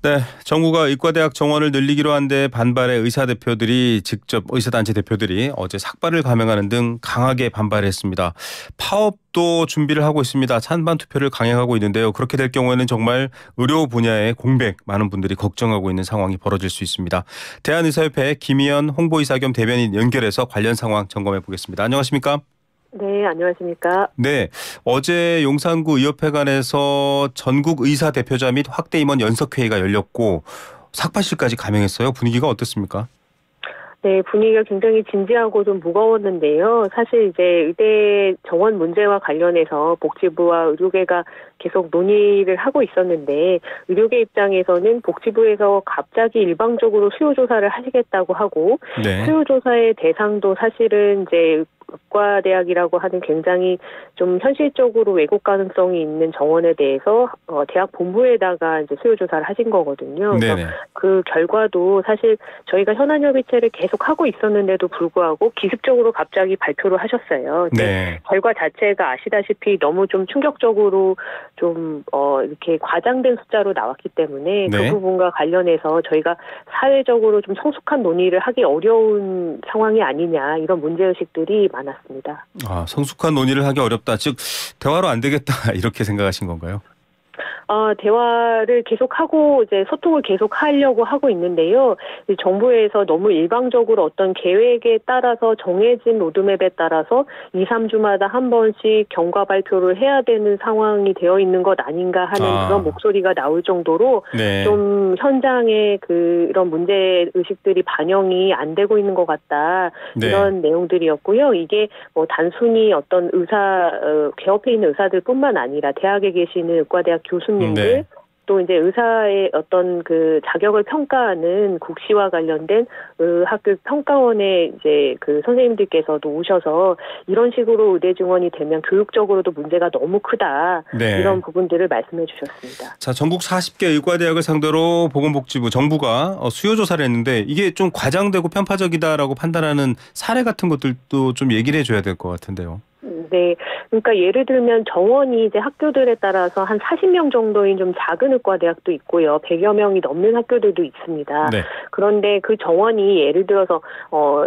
네, 정부가 의과대학 정원을 늘리기로 한 데 반발해 의사단체 대표들이 어제 삭발을 감행하는 등 강하게 반발했습니다. 파업도 준비를 하고 있습니다. 찬반 투표를 강행하고 있는데요. 그렇게 될 경우에는 정말 의료 분야의 공백, 많은 분들이 걱정하고 있는 상황이 벌어질 수 있습니다. 대한의사협회 김희연 홍보이사 겸 대변인 연결해서 관련 상황 점검해 보겠습니다. 안녕하십니까? 네, 안녕하십니까? 네, 어제 용산구 의협회관에서 전국 의사 대표자 및 확대 임원 연석회의가 열렸고 삭발실까지 감행했어요. 분위기가 어떻습니까? 네, 분위기가 굉장히 진지하고 좀 무거웠는데요. 사실 이제 의대 정원 문제와 관련해서 복지부와 의료계가 계속 논의를 하고 있었는데, 의료계 입장에서는 복지부에서 갑자기 일방적으로 수요조사를 하시겠다고 하고, 네. 수요조사의 대상도 사실은 이제 의과대학이라고 하는 굉장히 좀 현실적으로 왜곡 가능성이 있는 정원에 대해서 대학 본부에다가 이제 수요 조사를 하신 거거든요. 그래서 네네. 그 결과도 사실 저희가 현안협의체를 계속 하고 있었는데도 불구하고 기습적으로 갑자기 발표를 하셨어요. 네. 결과 자체가 아시다시피 너무 좀 충격적으로 좀 이렇게 과장된 숫자로 나왔기 때문에 네. 그 부분과 관련해서 저희가 사회적으로 좀 성숙한 논의를 하기 어려운 상황이 아니냐, 이런 문제의식들이 많았습니다. 성숙한 논의를 하기 어렵다. 즉 대화로 안 되겠다 이렇게 생각하신 건가요? 대화를 계속하고 이제 소통을 계속하려고 하고 있는데요. 정부에서 너무 일방적으로 어떤 계획에 따라서 정해진 로드맵에 따라서 2, 3주마다 한 번씩 경과 발표를 해야 되는 상황이 되어 있는 것 아닌가 하는 그런 목소리가 나올 정도로 네. 좀 현장에 그런 문제 의식들이 반영이 안 되고 있는 것 같다. 네. 이런 내용들이었고요. 이게 뭐 단순히 어떤 개업해 있는 의사들뿐만 아니라 대학에 계시는 의과대학 교수님들, 네. 또 이제 의사의 어떤 그 자격을 평가하는 국시와 관련된 의학교 평가원의 이제 그 선생님들께서도 오셔서 이런 식으로 의대 증원이 되면 교육적으로도 문제가 너무 크다. 네. 이런 부분들을 말씀해 주셨습니다. 자, 전국 40개 의과대학을 상대로 보건복지부 정부가 수요 조사를 했는데 이게 좀 과장되고 편파적이다라고 판단하는 사례 같은 것들도 좀 얘기를 해줘야 될 것 같은데요. 네. 그러니까 예를 들면 정원이 이제 학교들에 따라서 한 40명 정도인 좀 작은 의과대학도 있고요. 100여 명이 넘는 학교들도 있습니다. 네. 그런데 그 정원이 예를 들어서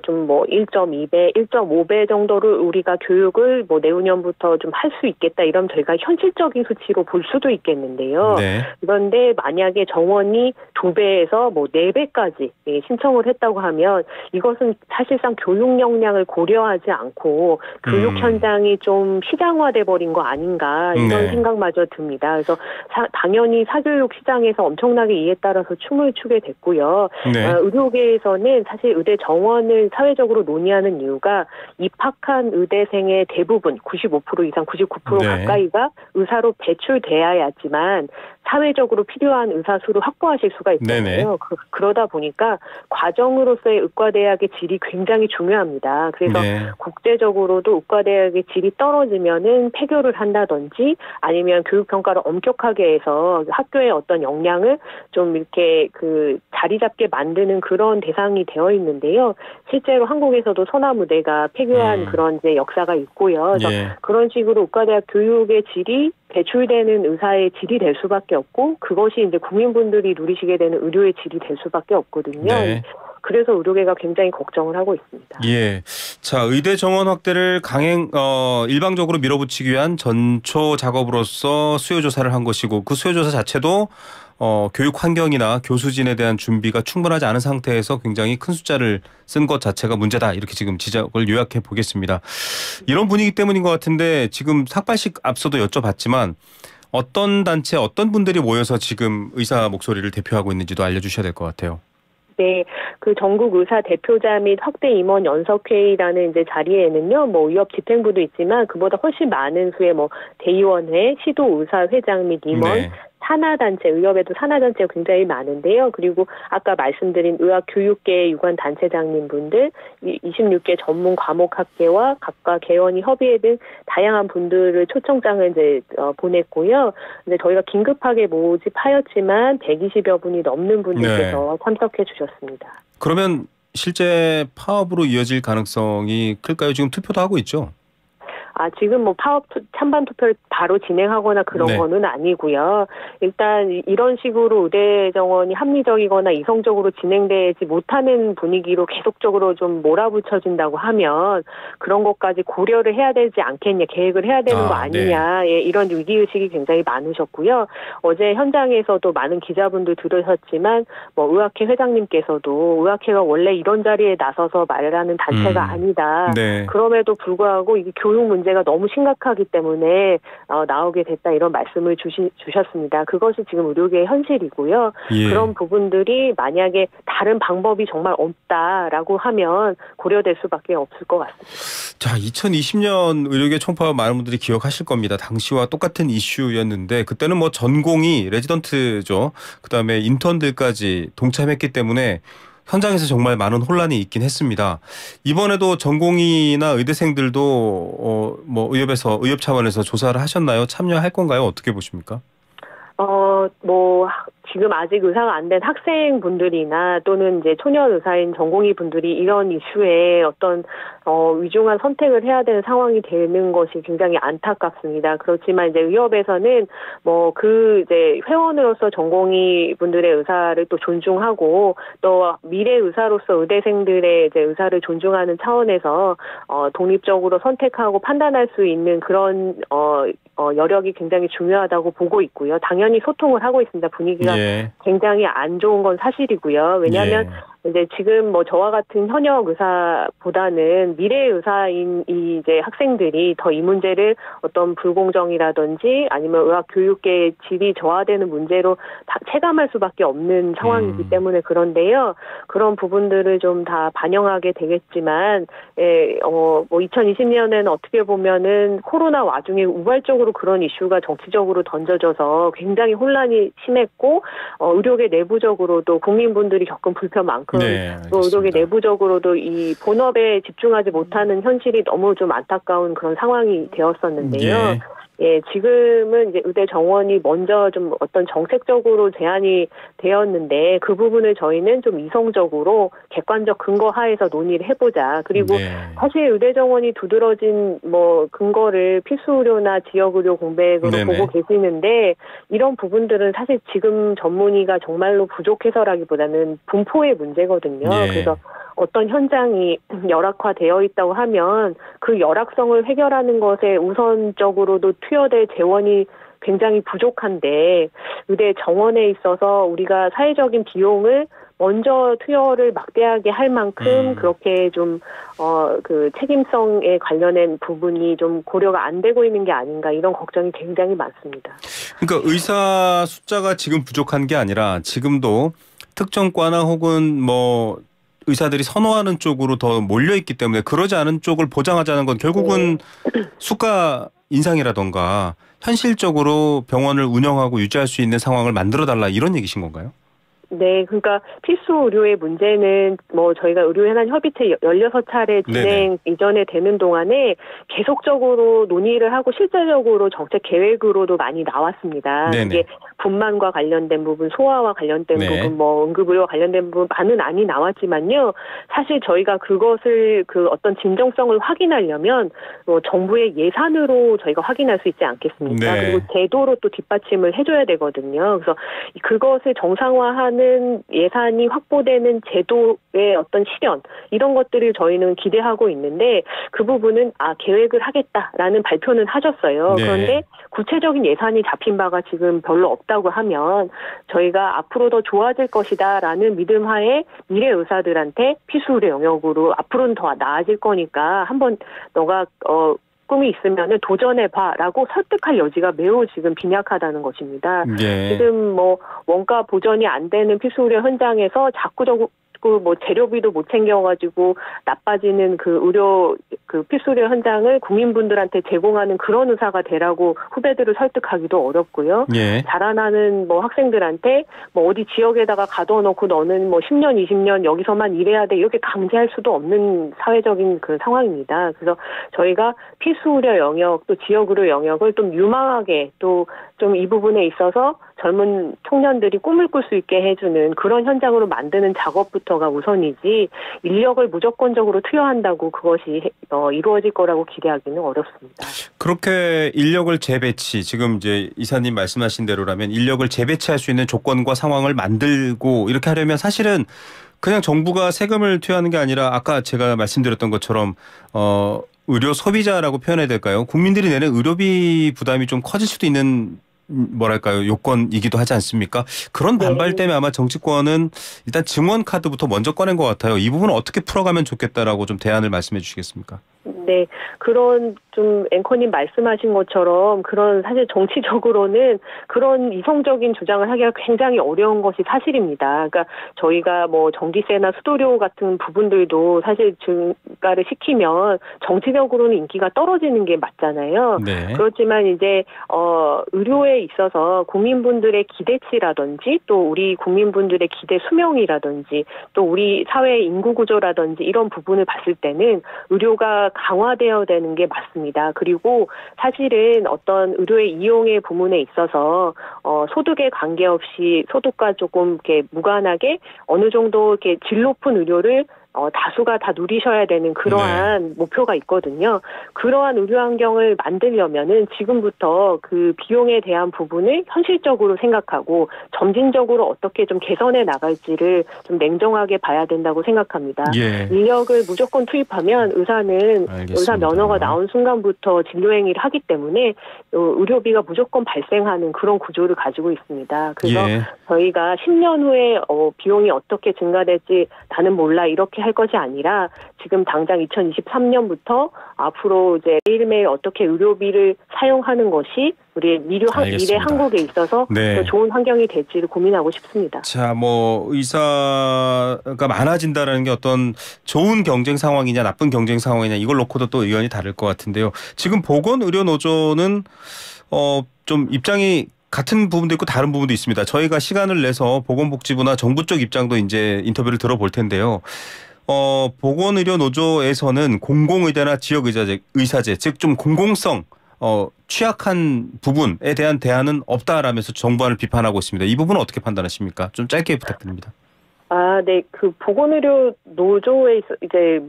좀 뭐 1.2배, 1.5배 정도를 우리가 교육을 뭐 내후년부터 좀 할 수 있겠다, 이런 저희가 현실적인 수치로 볼 수도 있겠는데요. 네. 그런데 만약에 정원이 2배에서 뭐 4배까지 신청을 했다고 하면 이것은 사실상 교육 역량을 고려하지 않고 교육 현장이 좀 시장화돼 버린 거 아닌가, 이런 네. 생각마저 듭니다. 그래서 당연히 사교육 시장에서 엄청나게 이에 따라서 춤을 추게 됐고요. 네. 의료계에서는 사실 의대 정원을 사회적으로 논의하는 이유가 입학한 의대생의 대부분 95% 이상 99% 네. 가까이가 의사로 배출돼야지만 사회적으로 필요한 의사 수를 확보하실 수가 있잖아요. 그러다 보니까 과정으로서의 의과대학의 질이 굉장히 중요합니다. 그래서 네. 국제적으로도 의과대학의 질이 떨어지면은 폐교를 한다든지 아니면 교육평가를 엄격하게 해서 학교의 어떤 역량을 좀 이렇게 그 자리 잡게 만드는 그런 대상이 되어 있는데요. 실제로 한국에서도 서남의대가 폐교한 그런 이제 역사가 있고요. 그래서 그런 식으로 의과대학 교육의 질이 배출되는 의사의 질이 될 수밖에 없고, 그것이 이제 국민분들이 누리시게 되는 의료의 질이 될 수밖에 없거든요. 네. 그래서 의료계가 굉장히 걱정을 하고 있습니다. 예. 자, 의대 정원 확대를 일방적으로 밀어붙이기 위한 전초 작업으로서 수요 조사를 한 것이고, 그 수요 조사 자체도 교육 환경이나 교수진에 대한 준비가 충분하지 않은 상태에서 굉장히 큰 숫자를 쓴 것 자체가 문제다, 이렇게 지금 지적을 요약해 보겠습니다. 이런 분위기 때문인 것 같은데, 지금 삭발식 앞서도 여쭤봤지만 어떤 단체, 어떤 분들이 모여서 지금 의사 목소리를 대표하고 있는지도 알려주셔야 될 것 같아요. 네, 그 전국 의사 대표자 및 확대 임원 연석회의라는 이제 자리에는요, 뭐 의협 집행부도 있지만 그보다 훨씬 많은 수의 뭐 대의원회, 시도의사회장 및 임원, 네. 산하단체, 의협에도 산하단체가 굉장히 많은데요. 그리고 아까 말씀드린 의학교육계 유관단체장님분들, 26개 전문 과목학계와 각각 개원이 협의회 등 다양한 분들을 초청장을 이제 보냈고요. 근데 저희가 긴급하게 모집하였지만 120여 분이 넘는 분들께서 참석해 주셨습니다. 그러면 실제 파업으로 이어질 가능성이 클까요? 지금 투표도 하고 있죠? 지금 뭐 찬반 투표를 바로 진행하거나 그런 네. 거는 아니고요. 일단 이런 식으로 의대 정원이 합리적이거나 이성적으로 진행되지 못하는 분위기로 계속적으로 좀 몰아붙여진다고 하면 그런 것까지 고려를 해야 되지 않겠냐, 계획을 해야 되는 거 아니냐, 네. 예, 이런 위기의식이 굉장히 많으셨고요. 어제 현장에서도 많은 기자분들 들으셨지만 뭐 의학회 회장님께서도 의학회가 원래 이런 자리에 나서서 말하는 단체가 아니다. 네. 그럼에도 불구하고 이게 교육 문제가 너무 심각하기 때문에 나오게 됐다 이런 말씀을 주셨습니다. 그것이 지금 의료계의 현실이고요. 예. 그런 부분들이 만약에 다른 방법이 정말 없다라고 하면 고려될 수밖에 없을 것 같습니다. 자, 2020년 의료계 총파업 많은 분들이 기억하실 겁니다. 당시와 똑같은 이슈였는데 그때는 뭐 전공이 레지던트죠. 그다음에 인턴들까지 동참했기 때문에 현장에서 정말 많은 혼란이 있긴 했습니다. 이번에도 전공의나 의대생들도 뭐 의협 차원에서 조사를 하셨나요? 참여할 건가요? 어떻게 보십니까? 뭐 지금 아직 의사가 안 된 학생분들이나 또는 이제 초년 의사인 전공의 분들이 이런 이슈에 어떤 위중한 선택을 해야 되는 상황이 되는 것이 굉장히 안타깝습니다. 그렇지만 이제 의협에서는 뭐 이제 회원으로서 전공의 분들의 의사를 또 존중하고 또 미래 의사로서 의대생들의 이제 의사를 존중하는 차원에서 독립적으로 선택하고 판단할 수 있는 그런 여력이 굉장히 중요하다고 보고 있고요. 당연히 소통을 하고 있습니다. 분위기가 굉장히 안 좋은 건 사실이고요. 왜냐하면 이제 지금 뭐 저와 같은 현역 의사보다는 미래 의사인 이 이제 학생들이 더 이 문제를 어떤 불공정이라든지 아니면 의학 교육계의 질이 저하되는 문제로 다 체감할 수밖에 없는 상황이기 때문에 그런데요. 그런 부분들을 좀 다 반영하게 되겠지만, 뭐 2020년에는 어떻게 보면은 코로나 와중에 우발적으로 그런 이슈가 정치적으로 던져져서 굉장히 혼란이 심했고, 의료계 내부적으로도 국민분들이 겪은 불편만큼 또 의료계 내부적으로도 이 본업에 집중하지 못하는 현실이 너무 좀 안타까운 그런 상황이 되었었는데요. 지금은 이제 의대 정원이 먼저 좀 어떤 정책적으로 제안이 되었는데 그 부분을 저희는 좀 이성적으로 객관적 근거 하에서 논의를 해보자. 그리고 사실 의대 정원이 두드러진 뭐 근거를 필수 의료나 지역 의료 공백으로 보고 계시는데 이런 부분들은 사실 지금 전문의가 정말로 부족해서라기보다는 분포의 문제거든요. 그래서 어떤 현장이 열악화되어 있다고 하면 그 열악성을 해결하는 것에 우선적으로도 투여될 재원이 굉장히 부족한데 의대 정원에 있어서 우리가 사회적인 비용을 먼저 투여를 막대하게 할 만큼 그렇게 좀 그 책임성에 관련된 부분이 좀 고려가 안 되고 있는 게 아닌가 이런 걱정이 굉장히 많습니다. 그러니까 의사 숫자가 지금 부족한 게 아니라 지금도 특정 과나 혹은 뭐 의사들이 선호하는 쪽으로 더 몰려있기 때문에 그러지 않은 쪽을 보장하자는 건 결국은 수가 인상이라던가 현실적으로 병원을 운영하고 유지할 수 있는 상황을 만들어달라 이런 얘기신 건가요? 네, 그러니까 필수 의료의 문제는 뭐 저희가 의료현안 협의체 16차례 진행 이전에 되는 동안에 계속적으로 논의를 하고 실제적으로 정책 계획으로도 많이 나왔습니다. 이게 분만과 관련된 부분, 소아와 관련된 부분, 뭐 응급의료와 관련된 부분은 많이 나왔지만요. 사실 저희가 그것을 그 어떤 진정성을 확인하려면 정부의 예산으로 저희가 확인할 수 있지 않겠습니까? 그리고 제도로 또 뒷받침을 해줘야 되거든요. 그래서 그것을 정상화한 예산이 확보되는 제도의 어떤 실현 이런 것들을 저희는 기대하고 있는데 그 부분은 계획을 하겠다라는 발표는 하셨어요. 그런데 구체적인 예산이 잡힌 바가 지금 별로 없다고 하면 저희가 앞으로 더 좋아질 것이다라는 믿음하에 미래 의사들한테 필수 의료 영역으로 앞으로는 더 나아질 거니까 한번 너가 꿈이 있으면 도전해봐라고 설득할 여지가 매우 지금 빈약하다는 것입니다. 지금 뭐 원가 보전이 안 되는 필수 의료 현장에서 자꾸 뭐 재료비도 못 챙겨가지고 나빠지는 그 의료 그 필수 의료 현장을 국민분들한테 제공하는 그런 의사가 되라고 후배들을 설득하기도 어렵고요. 자라나는 뭐 학생들한테 뭐 어디 지역에다가 가둬놓고 너는 뭐 10년, 20년 여기서만 일해야 돼 이렇게 강제할 수도 없는 사회적인 그 상황입니다. 그래서 저희가 필수 의료 영역 또 지역 의료 영역을 좀 유망하게 또 좀 이 부분에 있어서 젊은 청년들이 꿈을 꿀 수 있게 해주는 그런 현장으로 만드는 작업부터가 우선이지 인력을 무조건적으로 투여한다고 그것이 이루어질 거라고 기대하기는 어렵습니다. 그렇게 인력을 재배치, 지금 이제 이사님 말씀하신 대로라면 인력을 재배치할 수 있는 조건과 상황을 만들고 이렇게 하려면 사실은 그냥 정부가 세금을 투여하는 게 아니라 아까 제가 말씀드렸던 것처럼 의료 소비자라고 표현해야 될까요? 국민들이 내는 의료비 부담이 좀 커질 수도 있는 뭐랄까요, 요건이기도 하지 않습니까? 그런 반발 때문에 아마 정치권은 일단 증원 카드부터 먼저 꺼낸 것 같아요. 이 부분은 어떻게 풀어가면 좋겠다라고 좀 대안을 말씀해 주시겠습니까? 네, 그런 좀 앵커님 말씀하신 것처럼 그런 사실 정치적으로는 그런 이성적인 주장을 하기가 굉장히 어려운 것이 사실입니다. 그러니까 저희가 뭐 전기세나 수도료 같은 부분들도 사실 증가를 시키면 정치적으로는 인기가 떨어지는 게 맞잖아요. 네. 그렇지만 이제 의료에 있어서 국민분들의 기대치라든지 또 우리 국민분들의 기대 수명이라든지 또 우리 사회의 인구 구조라든지 이런 부분을 봤을 때는 의료가 강화되어야 되는 게 맞습니다. 그리고 사실은 어떤 의료의 이용의 부분에 있어서 소득에 관계없이 소득과 조금 이렇게 무관하게 어느 정도 이렇게 질 높은 의료를 다수가 다 누리셔야 되는 그러한 목표가 있거든요. 그러한 의료 환경을 만들려면은 지금부터 그 비용에 대한 부분을 현실적으로 생각하고 점진적으로 어떻게 좀 개선해 나갈지를 좀 냉정하게 봐야 된다고 생각합니다. 예. 인력을 무조건 투입하면 의사는 의사 면허가 나온 순간부터 진료 행위를 하기 때문에 의료비가 무조건 발생하는 그런 구조를 가지고 있습니다. 그래서 저희가 10년 후에 비용이 어떻게 증가될지 나는 몰라 이렇게 할 것이 아니라 지금 당장 2023년부터 앞으로 이제 매일매일 어떻게 의료비를 사용하는 것이 우리 미래 한국에 있어서 더 좋은 환경이 될지를 고민하고 싶습니다. 자, 뭐 의사가 많아진다라는 게 어떤 좋은 경쟁 상황이냐 나쁜 경쟁 상황이냐 이걸 놓고도 또 의견이 다를 것 같은데요. 지금 보건의료노조는 좀 입장이 같은 부분도 있고 다른 부분도 있습니다. 저희가 시간을 내서 보건복지부나 정부 쪽 입장도 이제 인터뷰를 들어볼 텐데요. 보건의료노조에서는 공공의대나 지역의사제, 즉 좀 공공성 취약한 부분에 대한 대안은 없다라면서 정부안을 비판하고 있습니다. 이 부분은 어떻게 판단하십니까? 좀 짧게 부탁드립니다. 네, 그 보건의료 노조에 이제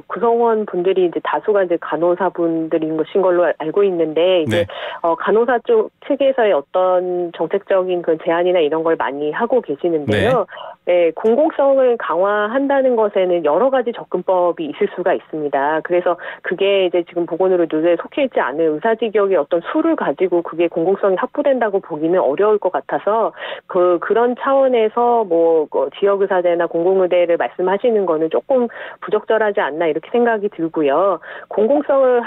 구성원 분들이 이제 다수가 이제 간호사분들인 것인 걸로 알고 있는데 이제 간호사 쪽 측에서의 어떤 정책적인 그 제안이나 이런 걸 많이 하고 계시는데요. 네, 공공성을 강화한다는 것에는 여러 가지 접근법이 있을 수가 있습니다. 그래서 그게 이제 지금 보건의료 노조에 속해 있지 않은 의사직역의 어떤 수를 가지고 그게 공공성이 확보된다고 보기는 어려울 것 같아서 그런 차원에서 지역의사제나 공공의대를 말씀하시는 거는 조금 부적절하지 않나 이렇게 생각이 들고요. 공공성을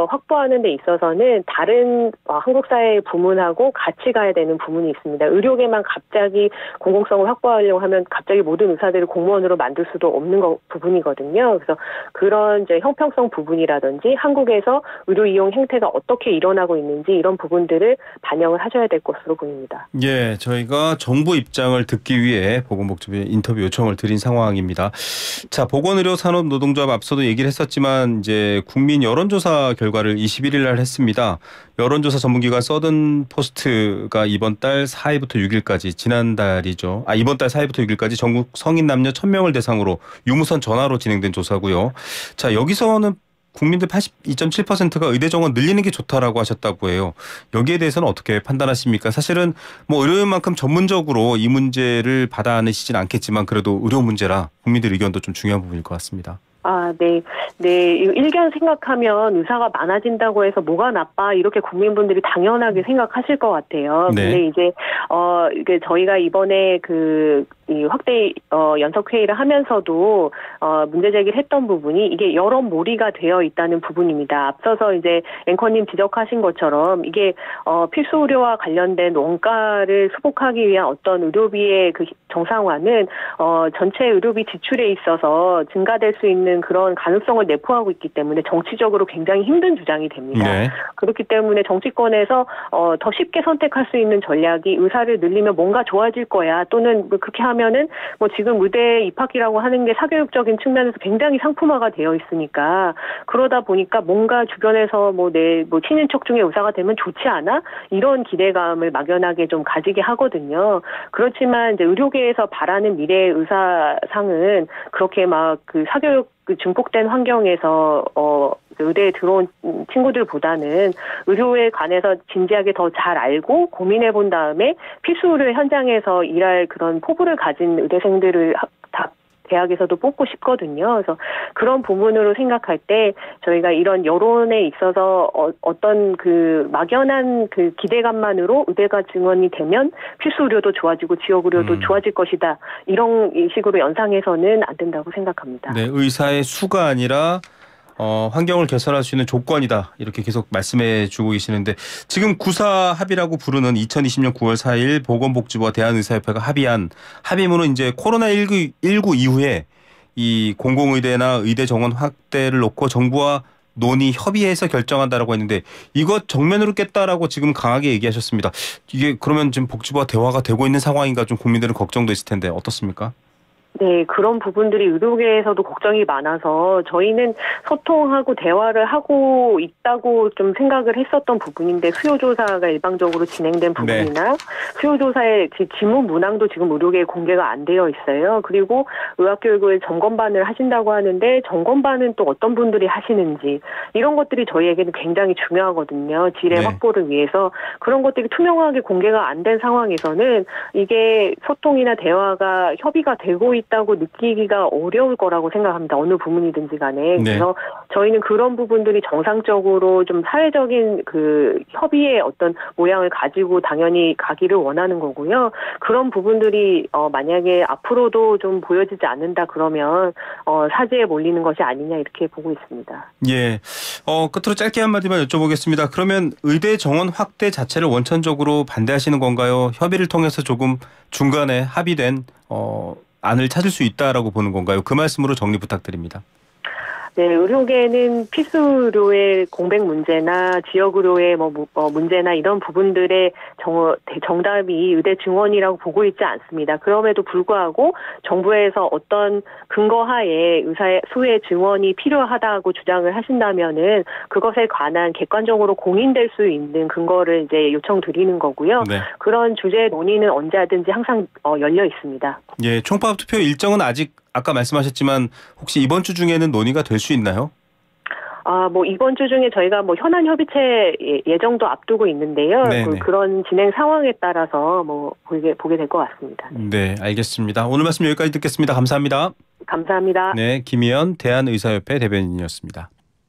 확보하는 데 있어서는 다른 한국 사회의 부문하고 같이 가야 되는 부분이 있습니다. 의료계만 갑자기 공공성을 확보하려고 하면 갑자기 모든 의사들을 공무원으로 만들 수도 없는 부분이거든요. 그래서 그런 이제 형평성 부분이라든지 한국에서 의료 이용 행태가 어떻게 일어나고 있는지 이런 부분들을 반영을 하셔야 될 것으로 보입니다. 예, 저희가 정부 입장을 듣기 위해 보건복지부에 인터뷰 요청을 드린 상황입니다. 자, 보건의료산업노동조합 앞서도 얘기를 했었지만 이제 국민 여론조사 결과를 21일 날 했습니다. 여론조사 전문기관 서든포스트가 이번 달 4일부터 6일까지 지난달이죠. 이번 달 4일부터 6일까지 전국 성인 남녀 1000명을 대상으로 유무선 전화로 진행된 조사고요. 자, 여기서는 국민들 82.7%가 의대 정원 늘리는 게 좋다라고 하셨다고 해요. 여기에 대해서는 어떻게 판단하십니까? 사실은 뭐 의료인만큼 전문적으로 이 문제를 받아 안으시진 않겠지만 그래도 의료 문제라 국민들 의견도 좀 중요한 부분일 것 같습니다. 네. 일견 생각하면 의사가 많아진다고 해서 뭐가 나빠 이렇게 국민분들이 당연하게 생각하실 것 같아요. 근데 이제 이게 저희가 이번에 이 확대 연석 회의를 하면서도 문제 제기를 했던 부분이 이게 여론몰이가 되어 있다는 부분입니다. 앞서서 이제 앵커님 지적하신 것처럼 이게 필수 의료와 관련된 원가를 수복하기 위한 어떤 의료비의 그 정상화는 전체 의료비 지출에 있어서 증가될 수 있는 그런 가능성을 내포하고 있기 때문에 정치적으로 굉장히 힘든 주장이 됩니다. 그렇기 때문에 정치권에서 더 쉽게 선택할 수 있는 전략이 의사를 늘리면 뭔가 좋아질 거야 또는 그렇게 하면 하면은 뭐 지금 의대 입학이라고 하는 게 사교육적인 측면에서 굉장히 상품화가 되어 있으니까 그러다 보니까 뭔가 주변에서 내 친인척 중에 의사가 되면 좋지 않아? 이런 기대감을 막연하게 좀 가지게 하거든요. 그렇지만 이제 의료계에서 바라는 미래 의사상은 그렇게 막 그 사교육 증폭된 환경에서 의대에 들어온 친구들보다는 의료에 관해서 진지하게 더 잘 알고 고민해 본 다음에 필수 의료 현장에서 일할 그런 포부를 가진 의대생들을 대학에서도 뽑고 싶거든요. 그래서 그런 부분으로 생각할 때 저희가 이런 여론에 있어서 어떤 그 막연한 그 기대감만으로 의대가 증원이 되면 필수 의료도 좋아지고 지역 의료도 좋아질 것이다. 이런 식으로 연상해서는 안 된다고 생각합니다. 네, 의사의 수가 아니라 환경을 개선할 수 있는 조건이다. 이렇게 계속 말씀해 주고 계시는데 지금 구사 합의라고 부르는 2020년 9월 4일 보건복지부와 대한의사협회가 합의한 합의문은 이제 코로나19 이후에 이 공공의대나 의대 정원 확대를 놓고 정부와 논의 협의해서 결정한다라고 했는데 이것 정면으로 깼다라고 지금 강하게 얘기하셨습니다. 이게 그러면 지금 복지부와 대화가 되고 있는 상황인가 좀 국민들은 걱정도 있을 텐데 어떻습니까? 네, 그런 부분들이 의료계에서도 걱정이 많아서 저희는 소통하고 대화를 하고 있다고 좀 생각을 했었던 부분인데 수요조사가 일방적으로 진행된 부분이나 수요조사의 지문 문항도 지금 의료계에 공개가 안 되어 있어요. 그리고 의학교육을 점검반을 하신다고 하는데 점검반은 또 어떤 분들이 하시는지 이런 것들이 저희에게는 굉장히 중요하거든요. 질의 확보를 위해서 그런 것들이 투명하게 공개가 안 된 상황에서는 이게 소통이나 대화가 협의가 되고 있다고 느끼기가 어려울 거라고 생각합니다. 어느 부문이든지 간에. 그래서 저희는 그런 부분들이 정상적으로 좀 사회적인 그 협의의 어떤 모양을 가지고 당연히 가기를 원하는 거고요. 그런 부분들이 만약에 앞으로도 좀 보여지지 않는다 그러면 사죄에 몰리는 것이 아니냐 이렇게 보고 있습니다. 예. 끝으로 짧게 한마디만 여쭤보겠습니다. 그러면 의대 정원 확대 자체를 원천적으로 반대하시는 건가요? 협의를 통해서 조금 중간에 합의된 안을 찾을 수 있다라고 보는 건가요? 그 말씀으로 정리 부탁드립니다. 네, 의료계는 필수의료의 공백 문제나 지역의료의 문제나 이런 부분들의 정답이 의대 증원이라고 보고 있지 않습니다. 그럼에도 불구하고 정부에서 어떤 근거하에 의사의 수의 증원이 필요하다고 주장을 하신다면은 그것에 관한 객관적으로 공인될 수 있는 근거를 이제 요청드리는 거고요. 그런 주제 논의는 언제든지 항상 열려 있습니다. 예, 총파업 투표 일정은 아까 말씀하셨지만 혹시 이번 주 중에는 논의가 될 수 있나요? 이번 주 중에 저희가 현안 협의체 예정도 앞두고 있는데요. 그런 진행 상황에 따라서 보게 될 것 같습니다. 네, 알겠습니다. 오늘 말씀 여기까지 듣겠습니다. 감사합니다. 감사합니다. 네, 김희연 대한의사협회 대변인이었습니다.